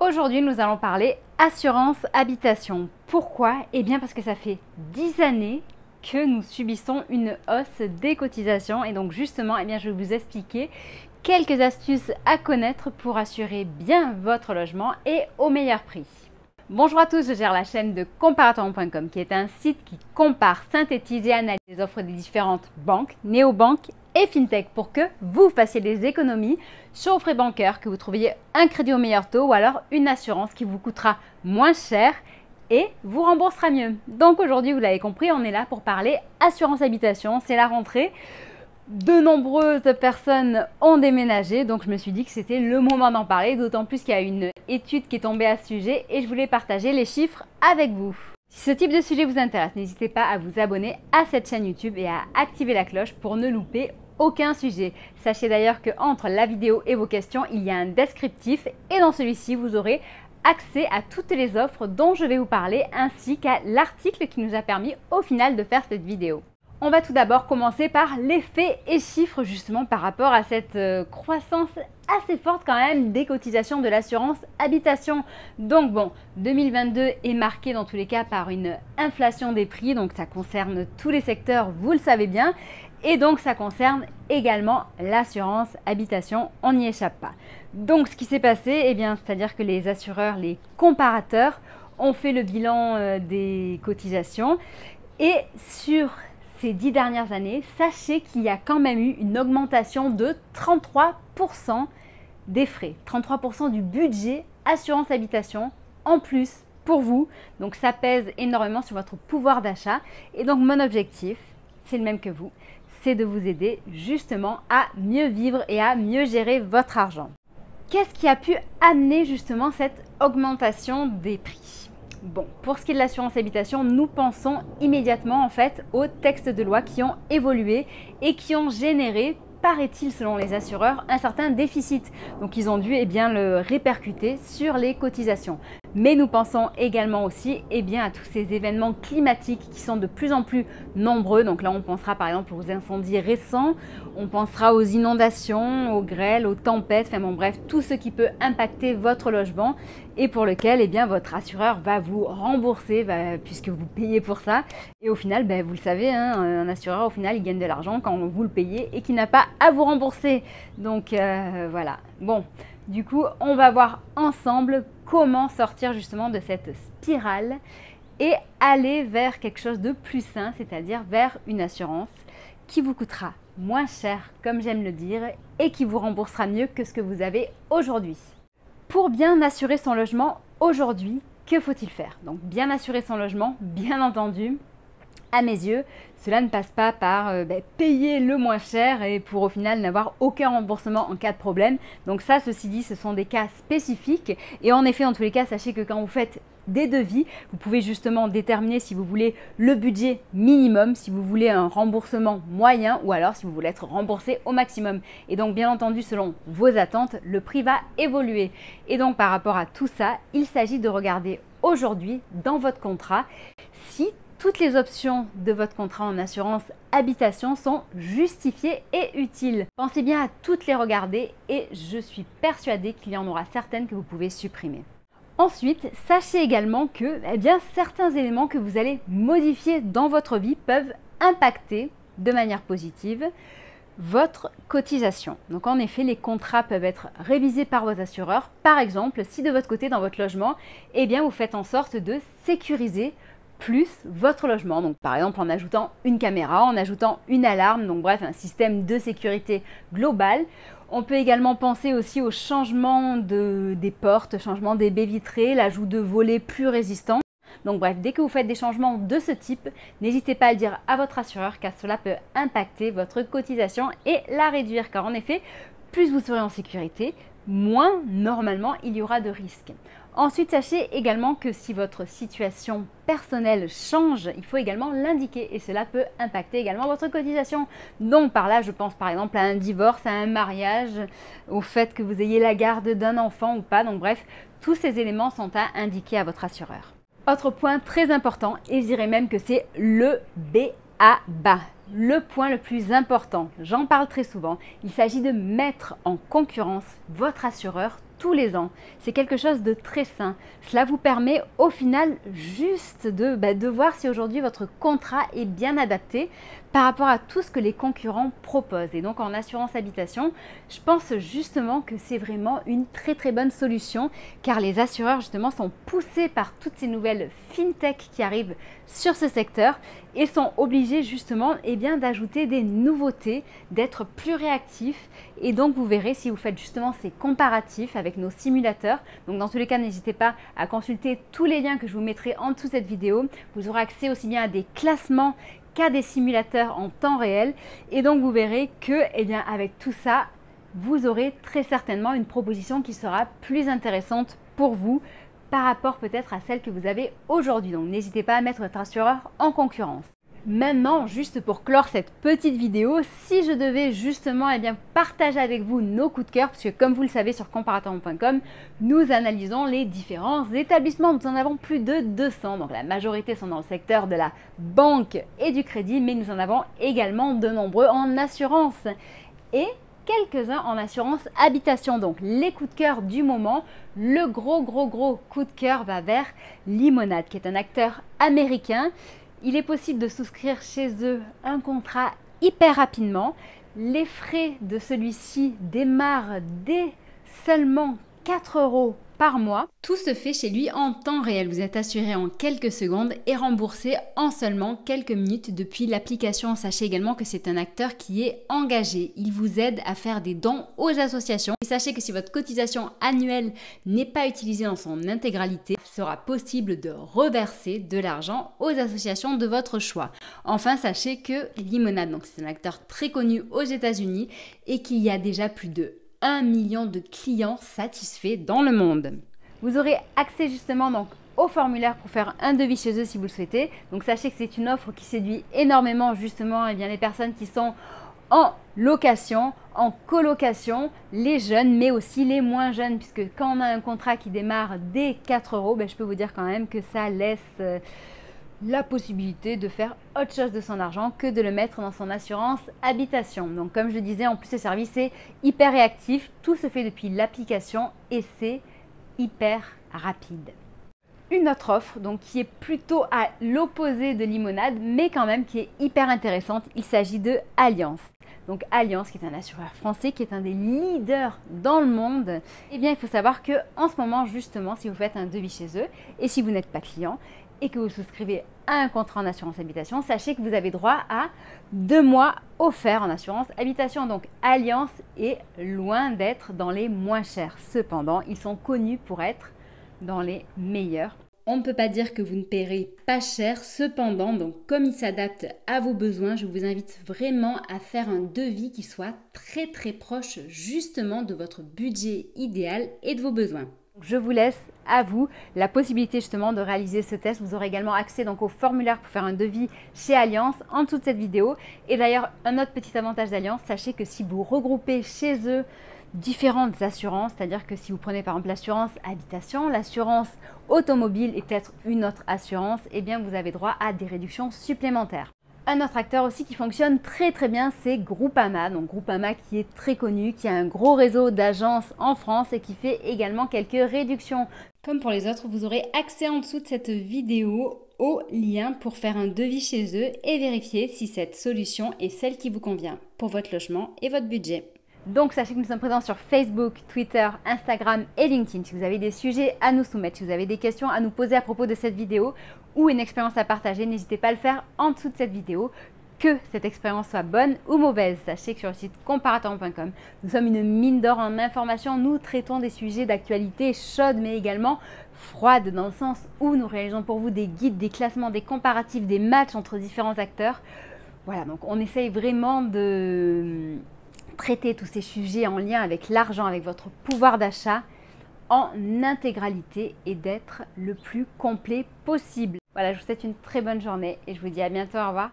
Aujourd'hui, nous allons parler assurance habitation. Pourquoi? Eh bien parce que ça fait 10 années que nous subissons une hausse des cotisations et donc justement, eh bien, je vais vous expliquer quelques astuces à connaître pour assurer bien votre logement et au meilleur prix. Bonjour à tous, je gère la chaîne de Comparator.com qui est un site qui compare, synthétise et analyse les offres des différentes banques, néobanques et fintech pour que vous fassiez des économies sur vos frais bancaires, que vous trouviez un crédit au meilleur taux ou alors une assurance qui vous coûtera moins cher et vous remboursera mieux. Donc aujourd'hui, vous l'avez compris, on est là pour parler assurance habitation, c'est la rentrée. De nombreuses personnes ont déménagé, donc je me suis dit que c'était le moment d'en parler, d'autant plus qu'il y a une étude qui est tombée à ce sujet et je voulais partager les chiffres avec vous. Si ce type de sujet vous intéresse, n'hésitez pas à vous abonner à cette chaîne YouTube et à activer la cloche pour ne louper aucun sujet. Sachez d'ailleurs qu'entre la vidéo et vos questions, il y a un descriptif et dans celui-ci, vous aurez accès à toutes les offres dont je vais vous parler ainsi qu'à l'article qui nous a permis au final de faire cette vidéo. On va tout d'abord commencer par les faits et chiffres justement par rapport à cette croissance assez forte quand même des cotisations de l'assurance habitation. Donc bon, 2022 est marqué dans tous les cas par une inflation des prix, donc ça concerne tous les secteurs, vous le savez bien, et donc ça concerne également l'assurance habitation, on n'y échappe pas. Donc ce qui s'est passé, eh bien, c'est-à-dire que les assureurs, les comparateurs ont fait le bilan des cotisations et sur ces 10 dernières années, sachez qu'il y a quand même eu une augmentation de 33% des frais, 33% du budget assurance habitation en plus pour vous. Donc ça pèse énormément sur votre pouvoir d'achat. Et donc mon objectif, c'est le même que vous, c'est de vous aider justement à mieux vivre et à mieux gérer votre argent. Qu'est-ce qui a pu amener justement cette augmentation des prix ? Bon, pour ce qui est de l'assurance habitation, nous pensons immédiatement en fait aux textes de loi qui ont évolué et qui ont généré, paraît-il selon les assureurs, un certain déficit. Donc ils ont dû le répercuter sur les cotisations. Mais nous pensons également aussi à tous ces événements climatiques qui sont de plus en plus nombreux. Donc là, on pensera par exemple aux incendies récents, on pensera aux inondations, aux grêles, aux tempêtes, enfin bon bref, tout ce qui peut impacter votre logement et pour lequel votre assureur va vous rembourser puisque vous payez pour ça. Et au final, vous le savez, un assureur au final, il gagne de l'argent quand vous le payez et qu'il n'a pas à vous rembourser. Donc voilà. Bon, du coup, on va voir ensemble comment sortir justement de cette spirale et aller vers quelque chose de plus sain, c'est-à-dire vers une assurance qui vous coûtera moins cher, comme j'aime le dire, et qui vous remboursera mieux que ce que vous avez aujourd'hui. Pour bien assurer son logement aujourd'hui, que faut-il faire? Donc bien assurer son logement, bien entendu, à mes yeux, cela ne passe pas par payer le moins cher et pour au final n'avoir aucun remboursement en cas de problème. Donc ça, ceci dit, ce sont des cas spécifiques. Et en effet, en tous les cas, sachez que quand vous faites des devis, vous pouvez justement déterminer si vous voulez le budget minimum, si vous voulez un remboursement moyen ou alors si vous voulez être remboursé au maximum. Et donc bien entendu, selon vos attentes, le prix va évoluer. Et donc par rapport à tout ça, il s'agit de regarder aujourd'hui dans votre contrat si toutes les options de votre contrat en assurance habitation sont justifiées et utiles. Pensez bien à toutes les regarder et je suis persuadée qu'il y en aura certaines que vous pouvez supprimer. Ensuite, sachez également que certains éléments que vous allez modifier dans votre vie peuvent impacter de manière positive votre cotisation. Donc en effet, les contrats peuvent être révisés par vos assureurs. Par exemple, si de votre côté, dans votre logement, vous faites en sorte de sécuriser plus votre logement. Donc par exemple en ajoutant une caméra, en ajoutant une alarme, donc bref un système de sécurité global. On peut également penser aussi au changement des portes, changement des baies vitrées, l'ajout de volets plus résistants. Donc bref, dès que vous faites des changements de ce type, n'hésitez pas à le dire à votre assureur car cela peut impacter votre cotisation et la réduire. Car en effet, plus vous serez en sécurité, moins normalement il y aura de risques. Ensuite, sachez également que si votre situation personnelle change, il faut également l'indiquer et cela peut impacter également votre cotisation. Donc par là, je pense par exemple à un divorce, à un mariage, au fait que vous ayez la garde d'un enfant ou pas. Donc bref, tous ces éléments sont à indiquer à votre assureur. Autre point très important, et je dirais même que c'est le B.A.-ba. Le point le plus important, j'en parle très souvent, il s'agit de mettre en concurrence votre assureur tous les ans. C'est quelque chose de très sain. Cela vous permet au final juste de voir si aujourd'hui votre contrat est bien adapté par rapport à tout ce que les concurrents proposent. Et donc en assurance habitation, je pense justement que c'est vraiment une très très bonne solution car les assureurs justement sont poussés par toutes ces nouvelles fintech qui arrivent sur ce secteur et sont obligés justement d'ajouter des nouveautés, d'être plus réactifs. Et donc vous verrez si vous faites justement ces comparatifs avec nos simulateurs. Donc dans tous les cas, n'hésitez pas à consulter tous les liens que je vous mettrai en dessous de cette vidéo. Vous aurez accès aussi bien à des classements qu'à des simulateurs en temps réel. Et donc vous verrez que avec tout ça, vous aurez très certainement une proposition qui sera plus intéressante pour vous par rapport peut-être à celle que vous avez aujourd'hui. Donc n'hésitez pas à mettre votre assureur en concurrence. Maintenant, juste pour clore cette petite vidéo, si je devais justement partager avec vous nos coups de cœur, parce que comme vous le savez sur comparator.com, nous analysons les différents établissements. Nous en avons plus de 200, donc la majorité sont dans le secteur de la banque et du crédit, mais nous en avons également de nombreux en assurance et quelques-uns en assurance habitation. Donc les coups de cœur du moment, le gros coup de cœur va vers Lemonade, qui est un acteur américain. Il est possible de souscrire chez eux un contrat hyper rapidement. Les frais de celui-ci démarrent dès seulement 4 € par mois. Tout se fait chez lui en temps réel. Vous êtes assuré en quelques secondes et remboursé en seulement quelques minutes depuis l'application. Sachez également que c'est un acteur qui est engagé. Il vous aide à faire des dons aux associations. Et sachez que si votre cotisation annuelle n'est pas utilisée dans son intégralité, il sera possible de reverser de l'argent aux associations de votre choix. Enfin, sachez que Lemonade, donc c'est un acteur très connu aux États-Unis et qu'il y a déjà plus de 1 million de clients satisfaits dans le monde. Vous aurez accès justement au formulaire pour faire un devis chez eux si vous le souhaitez. Donc sachez que c'est une offre qui séduit énormément justement les personnes qui sont en location, en colocation, les jeunes mais aussi les moins jeunes, puisque quand on a un contrat qui démarre dès 4 €, je peux vous dire quand même que ça laisse la possibilité de faire autre chose de son argent que de le mettre dans son assurance habitation. Donc comme je le disais, en plus ce service est hyper réactif, tout se fait depuis l'application et c'est hyper rapide. Une autre offre donc qui est plutôt à l'opposé de Lemonade mais quand même qui est hyper intéressante, il s'agit de Allianz. Donc Allianz qui est un assureur français, qui est un des leaders dans le monde. Il faut savoir que en ce moment justement, si vous faites un devis chez eux et si vous n'êtes pas client et que vous souscrivez à un contrat en assurance habitation, sachez que vous avez droit à 2 mois offerts en assurance habitation. Donc Allianz est loin d'être dans les moins chers. Cependant, ils sont connus pour être dans les meilleurs. On ne peut pas dire que vous ne paierez pas cher. Cependant, donc comme il s'adapte à vos besoins, je vous invite vraiment à faire un devis qui soit très proche justement de votre budget idéal et de vos besoins. Je vous laisse à vous la possibilité justement de réaliser ce test. Vous aurez également accès au formulaire pour faire un devis chez Allianz en dessous de cette vidéo. Et d'ailleurs, un autre petit avantage d'Allianz, sachez que si vous regroupez chez eux différentes assurances, c'est-à-dire que si vous prenez par exemple l'assurance habitation, l'assurance automobile et peut-être une autre assurance, vous avez droit à des réductions supplémentaires. Un autre acteur aussi qui fonctionne très bien, c'est Groupama. Donc Groupama qui est très connu, qui a un gros réseau d'agences en France et qui fait également quelques réductions. Comme pour les autres, vous aurez accès en dessous de cette vidéo au lien pour faire un devis chez eux et vérifier si cette solution est celle qui vous convient pour votre logement et votre budget. Donc sachez que nous sommes présents sur Facebook, Twitter, Instagram et LinkedIn. Si vous avez des sujets à nous soumettre, si vous avez des questions à nous poser à propos de cette vidéo ou une expérience à partager, n'hésitez pas à le faire en dessous de cette vidéo. Que cette expérience soit bonne ou mauvaise, sachez que sur le site comparator.com, nous sommes une mine d'or en informations. Nous traitons des sujets d'actualité chaude mais également froide, dans le sens où nous réalisons pour vous des guides, des classements, des comparatifs, des matchs entre différents acteurs. Voilà, donc on essaye vraiment de traiter tous ces sujets en lien avec l'argent, avec votre pouvoir d'achat en intégralité et d'être le plus complet possible. Voilà, je vous souhaite une très bonne journée et je vous dis à bientôt, au revoir.